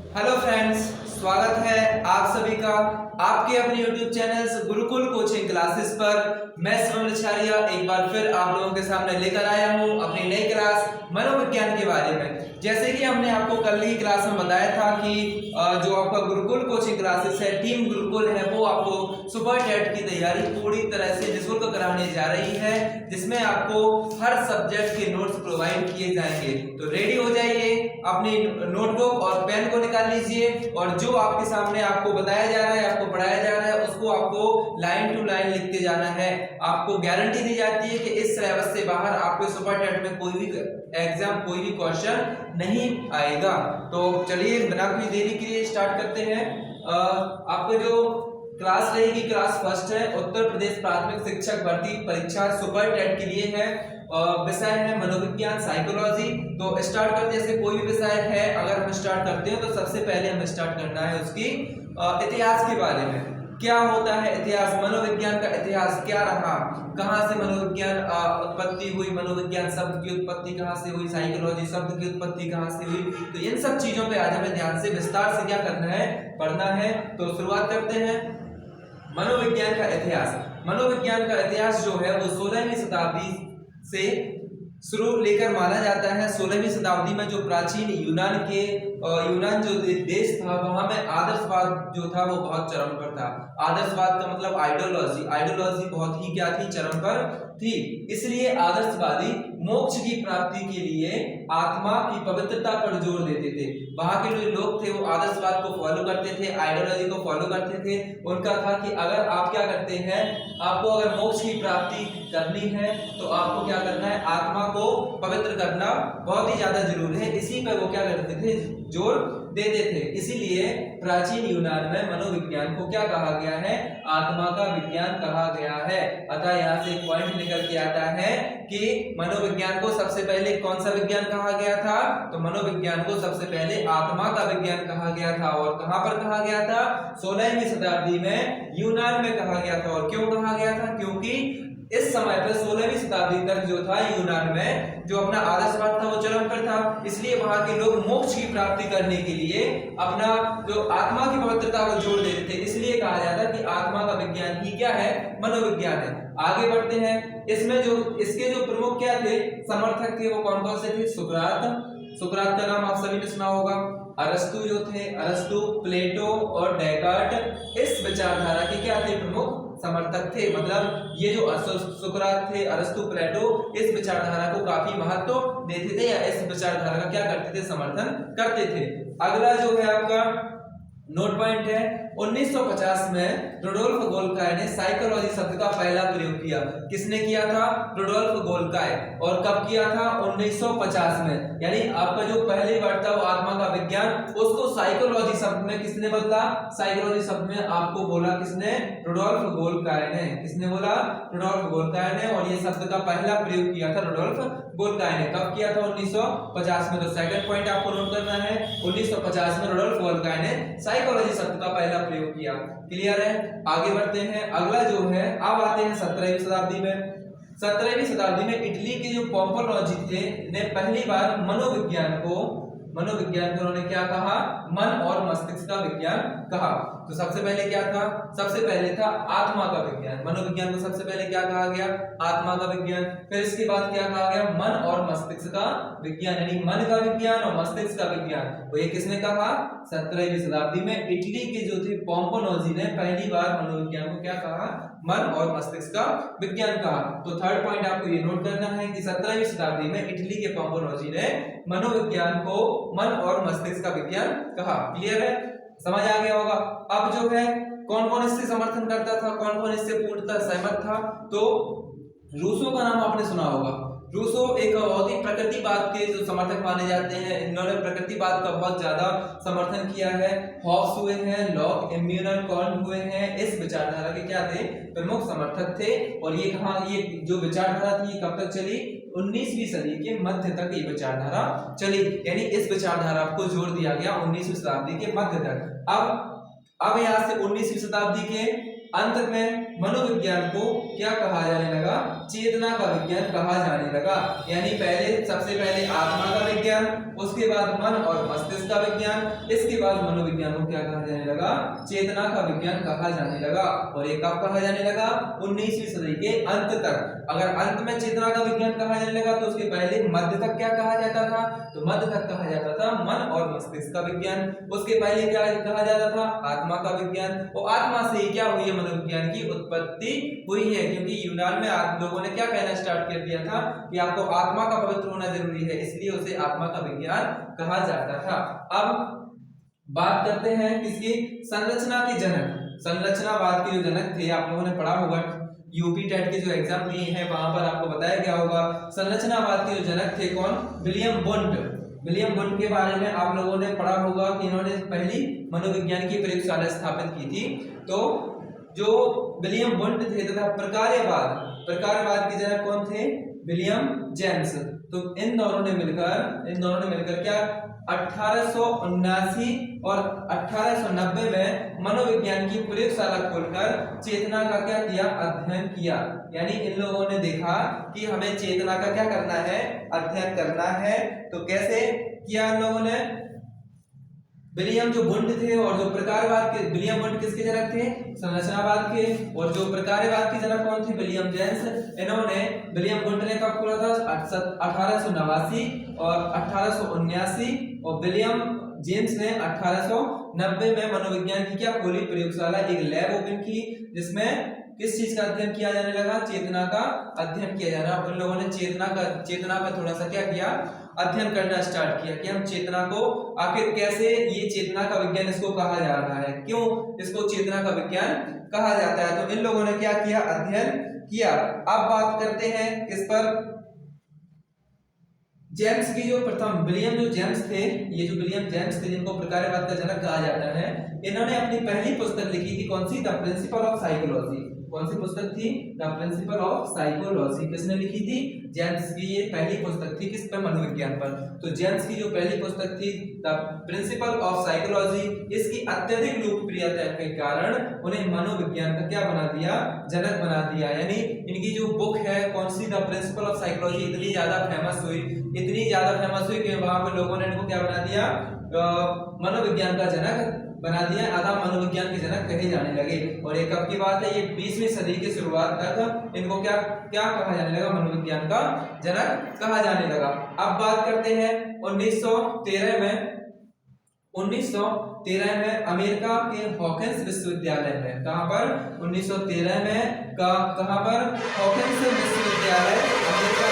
Hello friends, स्वागत है आप सभी का आपके अपने YouTube channel Gurukul coaching classes पर। मैं श्रवण आचार्य एक बार फिर आप लोगों के सामने लेकर आया हूं अपनी नई क्लास मनोविज्ञान के बारे में। जैसे कि हमने आपको कल ही क्लास में बताया था कि जो आपका गुरुकुल कोचिंग क्लासेस है, टीम गुरुकुल है, वो आपको सुपर टेट की तैयारी पूरी तरह से निःशुल्क कराने जा रही है, जिसमें आपको हर सब्जेक्ट के नोट्स प्रोवाइड किए जाएंगे। तो रेडी हो जाइए, अपनी नोटबुक और पेन को निकाल लीजिए और जो आपके सामने आपको बताया जा रहा है, आपको पढ़ाया जा रहा है, उसको आपको लाइन टू लाइन लिखते जाना है। आपको गारंटी दी जाती है कि इस सिलेबस से बाहर आपके सुपर टेट में कोई भी एग्जाम, कोई भी क्वेश्चन नहीं आएगा। तो चलिए बिना कोई देरी के स्टार्ट करते हैं। आपको जो क्लास रहेगी, क्लास फर्स्ट है, उत्तर प्रदेश प्राथमिक शिक्षक भर्ती परीक्षा सुपर टेट के लिए है। विषय है मनोविज्ञान, साइकोलॉजी। तो स्टार्ट करते हैं, जैसे कोई भी विषय है अगर हम स्टार्ट करते हैं तो सबसे पहले हमें स्टार्ट करना है उसकी इतिहास के बारे में। क्या होता है इतिहास, मनोविज्ञान का इतिहास क्या रहा, कहाँ से मनोविज्ञान उत्पत्ति हुई, मनोविज्ञान शब्द की उत्पत्ति कहाँ से हुई, साइकोलॉजी शब्द की उत्पत्ति कहाँ से हुई। तो इन सब चीजों पे आज हमें ध्यान से विस्तार से क्या करना है, पढ़ना है। तो शुरुआत करते हैं मनोविज्ञान का इतिहास। मनोविज्ञान का इतिहास जो है वो 16वीं शताब्दी से शुरू लेकर माना जाता है। 16वीं शताब्दी में जो प्राचीन यूनान जो देश था, वहां में आदर्शवाद जो था वो बहुत चरम पर था। आदर्शवाद का मतलब आइडियोलॉजी बहुत ही क्या थी, चरम पर थी। इसलिए आदर्शवादी मोक्ष की प्राप्ति के लिए आत्मा की पवित्रता पर जोर देते थे। वहां के जो लोग थे वो आदर्शवाद को फॉलो करते थे, आइडियोलॉजी को फॉलो करते थे। उनका था कि अगर आप क्या करते हैं, आपको अगर मोक्ष की प्राप्ति करनी है तो आपको क्या करना है, आत्मा को पवित्र करना बहुत ही ज्यादा जरूरी है। इसी पर वो क्या करते थे, जोर देते थे। इसीलिए प्राचीन यूनान में मनोविज्ञान को क्या कहा गया है, आत्मा का विज्ञान कहा गया है। अतः यहाँ से पॉइंट निकल के आता है कि मनोविज्ञान को सबसे पहले कौन सा विज्ञान कहा गया था, तो मनोविज्ञान को सबसे पहले आत्मा का विज्ञान कहा गया था। और कहां पर कहा गया था, 16वीं शताब्दी में यूनान में कहा गया था। और क्यों कहा गया था, क्योंकि इस समय पर 16वीं शताब्दी तक जो था यूनान में जो अपना आदर्शवाद था वो चरम पर था। इसलिए वहां के लोग मोक्ष की प्राप्ति करने के लिए अपना जो आत्मा की पवित्रता को जोड़ देते थे। इसलिए कहा जाता कि आत्मा का विज्ञान ही क्या है, मनोविज्ञान है। आगे बढ़ते हैं। इसमें जो इसके जो प्रमुख क्या थे, समर्थक थे, वो कौन कौन से थे, सुकरात का नाम आप सभी ने सुना होगा। अरस्तु जो थे, अरस्तु, प्लेटो और डेकार्ट इस विचारधारा के क्या थे, प्रमुख समर्थक थे। मतलब ये जो सुकरात थे, अरस्तु, प्लेटो इस विचारधारा को काफी महत्व देते थे या इस विचारधारा का क्या करते थे, समर्थन करते थे। अगला जो है आपका नोट पॉइंट है, 1950 में रुडोल्फ गोल्काय ने साइकोलॉजी शब्द का पहला प्रयोग किया। किसने किया था, रुडोल्फ गोल्काय। और कब किया था, 1950 में। यानी आपका जो पहली बार था वो आत्मा का विज्ञान, उसको साइकोलॉजी शब्द में किसने बदला, साइकोलॉजी शब्द में आपको बोला किसने, रुडोल्फ गोल्काय ने। किसने बोला, रुडोल्फ गोल्काय ने। और ये शब्द का पहला प्रयोग किया था रुडोल्फ गोल्काय ने। कब किया था, 1950 में। तो सेकंड पॉइंट आपको नोट करना है, 1950 में रुडोल्फ गोल्काय ने साइकोलॉजी शब्द का पहला प्रयोग किया। क्लियर है, आगे बढ़ते हैं। अगला जो है, अब आते हैं 17वीं शताब्दी में। 17वीं शताब्दी में इटली के जो पोम्पोलॉजी थे ने पहली बार मनोविज्ञान को उन्होंने क्या कहा, मन और मस्तिष्क का विज्ञान कहा। तो सबसे पहले क्या था, सबसे पहले था आत्मा का विज्ञान। मनोविज्ञान को सबसे पहले क्या कहा गया, आत्मा का विज्ञान। फिर इसके बाद क्या कहा गया, मन और मस्तिष्क का विज्ञान, यानी मन का विज्ञान और मस्तिष्क का विज्ञान। तो ये किसने कहा, 17वीं शताब्दी में इटली के जो थे पोम्पोलॉजी ने पहली बार मनोविज्ञान को क्या कहा, मन और मस्तिष्क का विज्ञान कहा। तो थर्ड पॉइंट आपको ये नोट करना है कि 17वीं शताब्दी में इटली के पोम्पोलॉजी ने मनोविज्ञान को मन और मस्तिष्क का विज्ञान कहा। क्लियर है, समझ आ गया होगा। अब जो है कौन कौन इससे समर्थन करता था, कौन कौन इससे पूर्णतः सहमत था, तो रूसो का नाम आपने सुना होगा। रूसो एक बहुत ही प्रकृतिवाद के जो समर्थक माने जाते हैं। इन्होंने प्रकृतिवाद का बहुत ज्यादा समर्थन किया है। हॉब्स हुए हैं, लॉक, इम्यूनल, कॉन्ट हुए हैं, इस विचारधारा के क्या थे, प्रमुख समर्थक थे। और ये ये जो विचारधारा थी कब तक चली, 19वीं सदी के मध्य तक ये विचारधारा चली। यानी इस विचारधारा को जोड़ दिया गया 19वीं शताब्दी के मध्य तक। अब यहाँ से 19वीं शताब्दी के अंत में मनोविज्ञान को क्या कहा जाने लगा, चेतना का विज्ञान कहा जाने लगा। यानी सबसे पहले आत्मा का विज्ञान, उसके बाद मन और मस्तिष्क का विज्ञान, इसके बाद मनोविज्ञान को क्या कहा जाने लगा, चेतना का विज्ञान कहा जाने लगा। और ये कब कहा जाने लगा, 19वीं सदी के अंत तक। अगर अंत में चेतना का विज्ञान कहा जाने लगा तो उसके पहले मध्य तक क्या कहा जाता था, तो मध्य तक कहा जाता था मन और मस्तिष्क का विज्ञान। उसके पहले क्या कहा जाता था, आत्मा का विज्ञान। और आत्मा से क्या हुई है, मनोविज्ञान की उत्पत्ति हुई है। क्योंकि यूनान में आप लोगों ने क्या कहना स्टार्ट कर दिया था कि आपको आत्मा का पवित्र होना जरूरी है, इसलिए उसे आत्मा का विज्ञान कहा जाता था। अब बात करते हैं किसकी, संरचना के जनक। संरचनावाद के जो जनक थे, आप लोगों ने पढ़ा होगा यूपी टेट के जो एग्जाम दिए हैं वहां पर आपको बताया गया होगा। संरचनावाद के जो जनक थे कौन, विलियम वुंड। विलियम वुंड के बारे में आप लोगों ने पढ़ा होगा कि इन्होंने पहली मनोविज्ञान की प्रयोगशाला स्थापित की थी। तो जो विलियम वुंड थे तथा प्रकारवाद के जनक कौन थे, विलियम जेम्स। तो इन दोनों ने मिलकर क्या 1879 और 1890 में मनोविज्ञान की प्रयोगशाला खोलकर चेतना का क्या किया, अध्ययन किया। यानी इन लोगों ने देखा कि हमें चेतना का क्या करना है, अध्ययन करना है। तो कैसे किया इन लोगों ने, विलियम जो वुंड थे और जो प्रकारवाद के, विलियम वुंड किसके जनक थे, संरचनावाद के, और जो प्रकारवाद के जनक कौन थे, विलियम जेम्स। इन्होंने, विलियम वुंड ने कब खोला था, 1889 और 1879, और विलियम जेम्स ने 1890 में मनोविज्ञान की क्या खोली, प्रयोगशाला, एक लैब ओपन की, जिसमें किस चीज का अध्ययन किया जाने लगा, चेतना का अध्ययन किया जाना। उन लोगों ने चेतना का थोड़ा सा क्या किया, अध्ययन करना स्टार्ट किया कि हम चेतना को आखिर कैसे, ये चेतना का विज्ञान इसको कहा जा रहा है, क्यों इसको चेतना का विज्ञान कहा जाता है। तो इन लोगों ने क्या किया, अध्ययन किया। अब बात करते हैं किस पर, जेम्स की जो प्रथम, विलियम जो जेम्स थे, ये जो विलियम जेम्स थे जिनको प्रकारवाद का जनक कहा जाता है, इन्होंने अपनी पहली पुस्तक लिखी थी, कौन सी, द प्रिंसिपल ऑफ साइकोलॉजी। कौन सी पुस्तक थी, द प्रिंसिपल ऑफ साइकोलॉजी। किसने लिखी थी, जेम्स की। ये पहली पुस्तक थी किस पर, मनोविज्ञान पर। तो जेम्स की जो पहली पुस्तक थी द प्रिंसिपल ऑफ साइकोलॉजी, इसकी अत्यधिक लोकप्रियता के कारण उन्हें मनोविज्ञान का क्या बना दिया, जनक बना दिया। यानी इनकी जो बुक है कौन सी, द प्रिंसिपल ऑफ साइकोलॉजी, इतनी ज्यादा फेमस हुई कि वहां पर लोगों ने इनको क्या बना दिया, मनोविज्ञान का जनक बना दिया, आधा मनोविज्ञान के जनक कहे जाने लगे। और ये कब की बात है, ये 20वीं सदी की शुरुआत तक इनको क्या कहा जाने लगा, मनोविज्ञान का जनक कहा जाने लगा। अब बात करते हैं 1913 में अमेरिका के हॉकिंस विश्वविद्यालय में, कहां पर, 1913 में कहां पर, हॉकिंस विश्वविद्यालय अमेरिका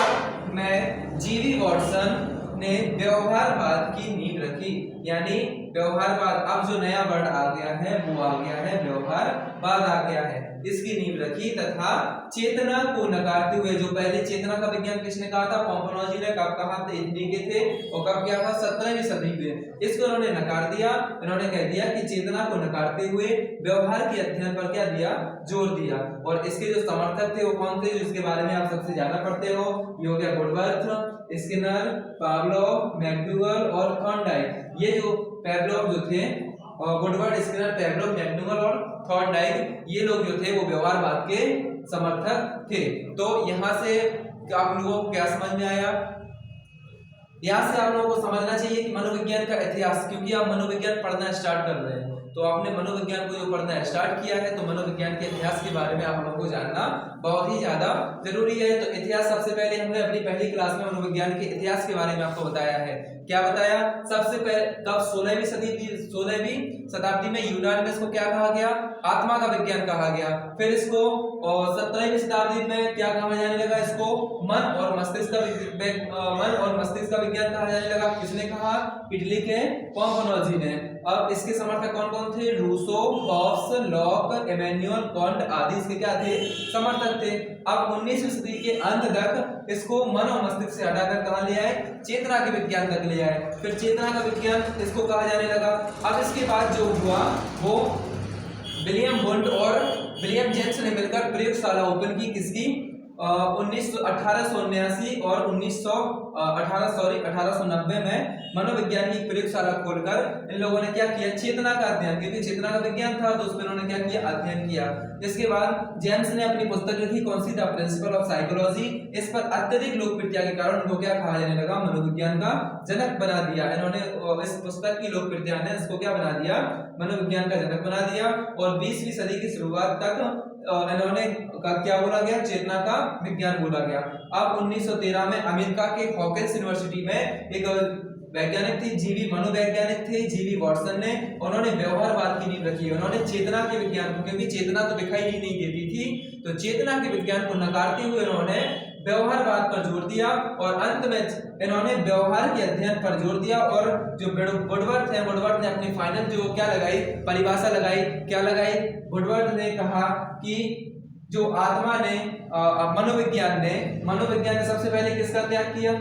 में जीवी वॉटसन ने व्यवहारवाद की नींव रखी। यानी व्यवहारवाद, अब जो नया वर्ड आ गया है वो आ गया है, व्यवहारवाद आ गया है, इसकी नींव रखी। तथा चेतना को नकारते हुए, जो पहले चेतना का विज्ञान किसने कहा था, पोम्पनोजी ने कब कहा था, इटली के थे, और कब क्या था, 17वीं सदी में। इसको उन्होंने नकार दिया। इन्होंने कह दिया कि चेतना को नकारते हुए व्यवहार के अध्ययन पर क्या दिया, जोर दिया। और इसके जो समर्थक थे वो कौन थे, जिसके बारे में आप सबसे ज्यादा पढ़ते हो, ये हो गया वुडवर्थ, स्किनर, पावलोव, मैक्डूगल और थॉर्नडाइक। ये जो पावलोव जो थे, वुडवर्थ, स्किनर, पावलोव, मैक्डूगल और थॉर्नडाइक, ये लोग जो थे वो व्यवहारवाद के समर्थक थे। तो यहाँ से आप लोगों को क्या समझ में आया, यहाँ से आप लोगों को समझना चाहिए कि मनोविज्ञान का इतिहास, क्योंकि आप मनोविज्ञान पढ़ना स्टार्ट कर रहे हैं, तो आपने मनोविज्ञान को जो पढ़ना स्टार्ट किया है, तो मनोविज्ञान के इतिहास के बारे में आप लोगों को जानना बहुत ही ज्यादा जरूरी है। तो इतिहास, सबसे पहले हमने अपनी पहली क्लास में मनोविज्ञान के इतिहास के बारे में आपको बताया है। क्या बताया, सबसे पहले कब, 16वीं शताब्दी में यूनान में इसको क्या कहा गया, आत्मा का विज्ञान कहा गया। फिर इसको 17वीं शताब्दी में क्या कहा जाने लगा, इसको मन और मस्तिष्क का विज्ञान कहा जाने लगा। किसने कहा, इटली के पोम्पनोजी ने। अब इसके समर्थक कौन कौन थे, Rousseau, Hobbes, Locke, Immanuel Kant आदि इसके क्या थे, समर्थक थे। अब 19वीं सदी के अंत तक इसको मन और मस्तिष्क से हटाकर कहां ले आए, चेतना के विज्ञान तक ले आए। फिर चेतना का विज्ञान इसको कहा जाने लगा। अब इसके बाद जो हुआ वो विलियम वुंड और विलियम जेम्स ने मिलकर प्रयोगशाला ओपन की, किसकी, 1879 और 1890 में मनोविज्ञान की प्रयोगशाला खोलकर इन लोगों ने क्या किया, चेतना का अध्ययन, क्योंकि चेतना का विज्ञान था तो उसमें उन्होंने क्या किया, अध्ययन किया। इसके बाद जेम्स ने अपनी पुस्तक लिखी, कौन सी, द प्रिंसिपल ऑफ साइकोलॉजी। इस पर अत्यधिक लोकप्रियता के कारण उनको क्या कहा जाने लगा, मनोविज्ञान का जनक बना दिया। इन्होंने इस पुस्तक की लोकप्रियता ने इसको क्या बना दिया, मनोविज्ञान का जनक बना दिया। और 20वीं सदी की शुरुआत तक इन्होंने क्या बोला गया, चेतना का विज्ञान बोला गया। अब 1913 में अमेरिका के हॉकिंस यूनिवर्सिटी में एक वैज्ञानिक थी, जीवी मनोवैज्ञानिक थे जीवी वॉटसन ने, उन्होंने व्यवहारवाद की नींव रखी। उन्होंने चेतना के विज्ञान को, क्योंकि चेतना तो दिखाई ही नहीं देती थी, तो चेतना के विज्ञान को नकारते हुए इन्होंने व्यवहारवाद पर जोर दिया और अंत में इन्होंने व्यवहार के अध्ययन पर जोर दिया। और जो वुडवर्थ है, वुडवर्थ ने अपनी फाइनल जो क्या लगाई, परिभाषा लगाई, क्या लगाई, वुडवर्थ ने कहा कि जो आत्मा ने मनोविज्ञान ने सबसे पहले किसका त्याग किया,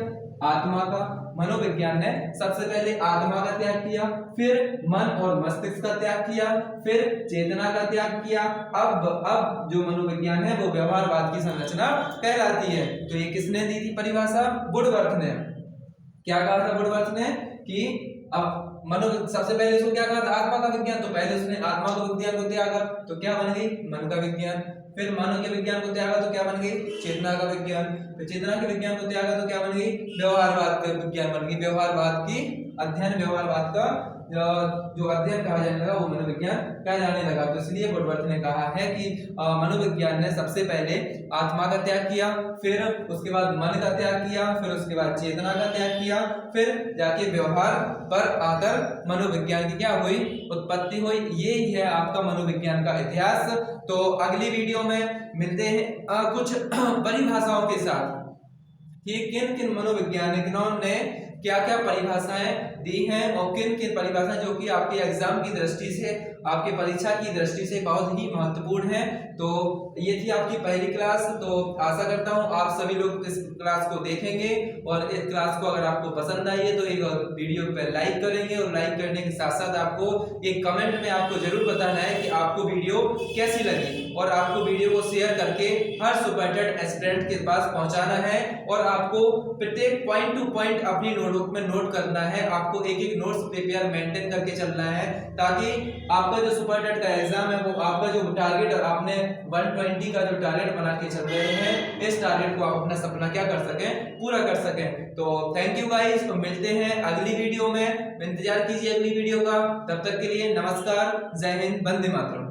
आत्मा का। मनोविज्ञान ने सबसे पहले आत्मा का त्याग किया, फिर मन और मस्तिष्क का त्याग किया, फिर चेतना का त्याग किया। अब जो मनोविज्ञान है वो व्यवहारवाद की संरचना कहलाती है। तो ये किसने दी थी परिभाषा, वुडवर्थ ने। क्या कहा था वुडवर्थ ने कि अब सबसे पहले उसको क्या कहा था, आत्मा का विज्ञान, तो पहले उसने आत्मा का विज्ञान को त्यागा तो क्या बन गई, मन का विज्ञान। फिर मन के विज्ञान को त्यागा तो क्या बन गई, चेतना का विज्ञान। फिर चेतना के विज्ञान को त्यागा तो क्या बन गई, व्यवहारवाद का विज्ञान बन गई। व्यवहारवाद की अध्ययन, व्यवहारवाद का जो अध्ययन कहा जाने लगा वो मनोविज्ञान कहलाने लगा। तो इसलिए वुडवर्थ ने कहा है कि मनोविज्ञान ने सबसे पहले आत्मा का त्याग किया, फिर उसके बाद मन का त्याग किया, फिर उसके बाद चेतना का त्याग किया, फिर जाके व्यवहार पर आकर मनोविज्ञान की क्या हुई, उत्पत्ति हुई। ये ही है आपका मनोविज्ञान का इतिहास। तो अगली वीडियो में मिलते हैं कुछ परिभाषाओं के साथ कि किन किन मनोवैज्ञानिकों ने क्या क्या परिभाषाएं दी हैं और किन किन परिभाषाएं जो कि आपके एग्जाम की दृष्टि से, आपके परीक्षा की दृष्टि से बहुत ही महत्वपूर्ण है। तो ये थी आपकी पहली क्लास। तो आशा करता हूँ आप सभी लोग इस क्लास को देखेंगे और इस क्लास को अगर आपको पसंद आई है तो एक वीडियो पे लाइक करेंगे और लाइक करने के साथ साथ आपको एक कमेंट में आपको जरूर बताना है कि आपको वीडियो कैसी लगी और आपको वीडियो को शेयर करके हर सुपरटेट एस्पिरेंट के पास पहुंचाना है और आपको प्रत्येक पॉइंट टू पॉइंट अपनी नोटबुक में नोट करना है। आपको एक एक नोट्स प्रिपेयर मेंटेन करके चलना है ताकि आपका जो सुपरटेट का एग्जाम है वो आपका जो टारगेट और आपने 120 का जो टारगेट बना के चल रहे हैं, इस टारगेट को आप अपना सपना क्या कर सकें, पूरा कर सकें। तो थैंक यू गाइस, तो मिलते हैं अगली वीडियो में। इंतजार कीजिए अगली वीडियो का। तब तक के लिए नमस्कार, जय हिंद, वंदे मातरम।